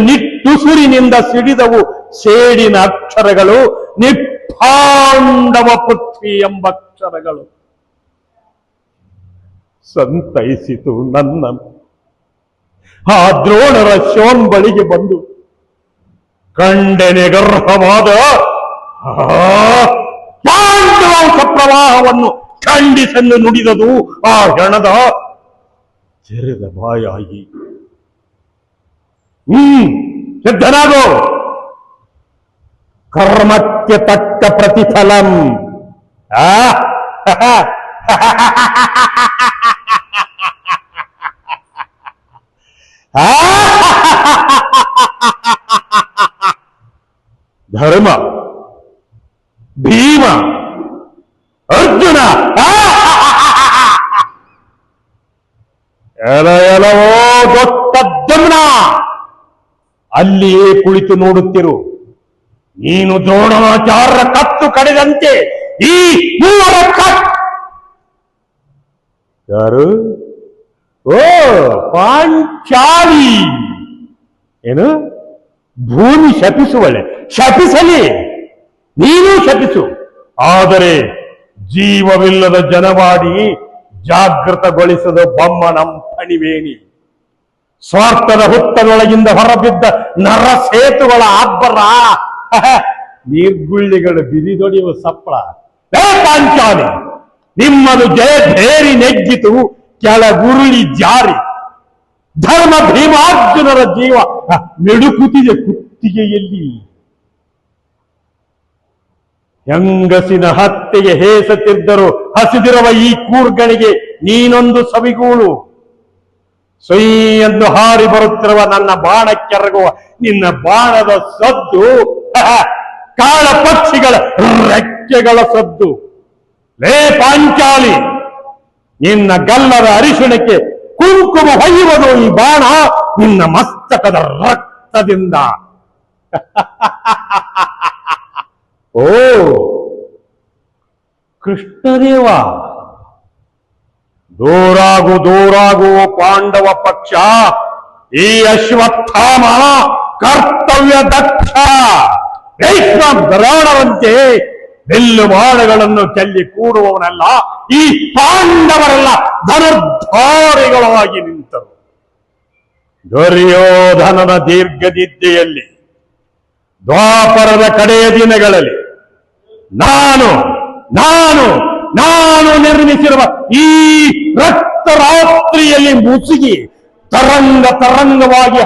ನಿಟ್ಟುಸುರಿನಿಂದ ಸಿಡಿದವು ಸೇಡಿನ ಅಕ್ಷರಗಳು, ನಿಪ್ಪಾಂಡವ ಪೃಥ್ವಿ ಎಂಬ ಅಕ್ಷರಗಳು. ಸಂತೈಸಿತು ನನ್ನ ಆ ದ್ರೋಣರ ಶೋನ್ಬಳಿಗೆ ಬಂದು ಕಂಡೆನೆ ಗರ್ಭವಾದ ಪಾಂಡವಂಶ ಪ್ರವಾಹವನ್ನು ಖಂಡಿಸಲು ನುಡಿದದು ಆ ಹೆಣದ ತೆರೆದ ಬಾಯಾಗಿ. ಸಿದ್ಧನಾಗೋ, ಕರ್ಮಕ್ಕೆ ತಕ್ಕ ಪ್ರತಿಫಲಂ. ಧರ್ಮ, ಭೀಮ, ಅರ್ಜುನ, ಎಲವೋ ಗೊತ್ತದ್ದಮ್ನ ಅಲ್ಲಿಯೇ ಕುಳಿತು ನೋಡುತ್ತಿರು. ನೀನು ದ್ರೋಣಾಚಾರ್ಯರ ಕತ್ತು ಕಡಿದಂತೆ ಈ ಮೂವರ ಯಾರು? ಓ ಪಾಂಚಾಲಿ. ಏನು? ಭೂಮಿ ಶಪಿಸುವಳೆ, ಶಪಿಸಲಿ, ನೀನು ಶಪಿಸು. ಆದರೆ ಜೀವವಿಲ್ಲದ ಜನವಾಡಿ ಜಾಗೃತಗೊಳಿಸದ ಬೊಮ್ಮನಂ ಫಣಿವೇಣಿ. ಸ್ವಾರ್ಥದ ಹುತ್ತದೊಳಗಿಂದ ಹೊರಬಿದ್ದ ನರಸೇತುಗಳ ಅಬ್ಬರ, ನೀರ್ಗುಳ್ಳಿಗಳು ಬಿರಿದೊಡೆಯುವ ಸಪ್ಪಳ. ಪಾಂಚಾಲಿ, ನಿಮ್ಮದು ಜಯಭೇರಿ ನೆಗ್ಗಿತು, ಕೆಳಗುರುಳಿ ಜಾರಿ. ಧರ್ಮ ಭೀಮಾರ್ಜುನರ ಜೀವ ಮಿಡುಕುತ್ತಿದೆ ಕುತ್ತಿಗೆಯಲ್ಲಿ. ಹೆಂಗಸಿನ ಹತ್ಯೆಗೆ ಹೇಸುತ್ತಿದ್ದರು ಹಸಿದಿರುವ ಈ ಕೂರ್ಗಳಿಗೆ ನೀನೊಂದು ಸವಿಗೂಳು. ಸೊಯ್ಯೆಂದು ಹಾರಿ ಬರುತ್ತಿರುವ ನನ್ನ ಬಾಣಕ್ಕೆರಗುವ ನಿನ್ನ ಬಾಣದ ಸದ್ದು ಕಾಳ ಪಕ್ಷಿಗಳ ರೆಕ್ಕೆಗಳ ಸದ್ದು. ಲೇ ಪಾಂಚಾಲಿ, ನಿನ್ನ ಗಲ್ಲದ ಅರಿಶಿಣಕ್ಕೆ ಕುಂಕುಮ ಹೊಯ್ಯುವುದು ಈ ಬಾಣ ನಿನ್ನ ಮಸ್ತಕದ ರಕ್ತದಿಂದ. ಓ ಕೃಷ್ಣದೇವ, ದೂರಾಗು ದೂರಾಗು ಪಾಂಡವ ಪಕ್ಷ. ಈ ಅಶ್ವತ್ಥಾಮ ಕರ್ತವ್ಯ ದಕ್ಷ, ದ್ರೋಣವಂತೆ ಬಿಲ್ಲು ಬಾಣಗಳನ್ನು ಚೆಲ್ಲಿ ಕೂಡುವವನಲ್ಲ. ಈ ಪಾಂಡವರೆಲ್ಲ ಧನುರ್ಧಾರಿಗಳಾಗಿ ನಿಂತರು. ದುರ್ಯೋಧನನ ದೀರ್ಘದಿದ್ದೆಯಲ್ಲಿ ದ್ವಾಪರದ ಕಡೆಯ ದಿನಗಳಲ್ಲಿ ನಾನು ನಾನು ನಾನು ನಿರ್ಮಿಸಿರುವ ಈ ರಕ್ತರಾತ್ರಿಯಲ್ಲಿ ಮುಸುಗಿ ತರಂಗವಾಗಿ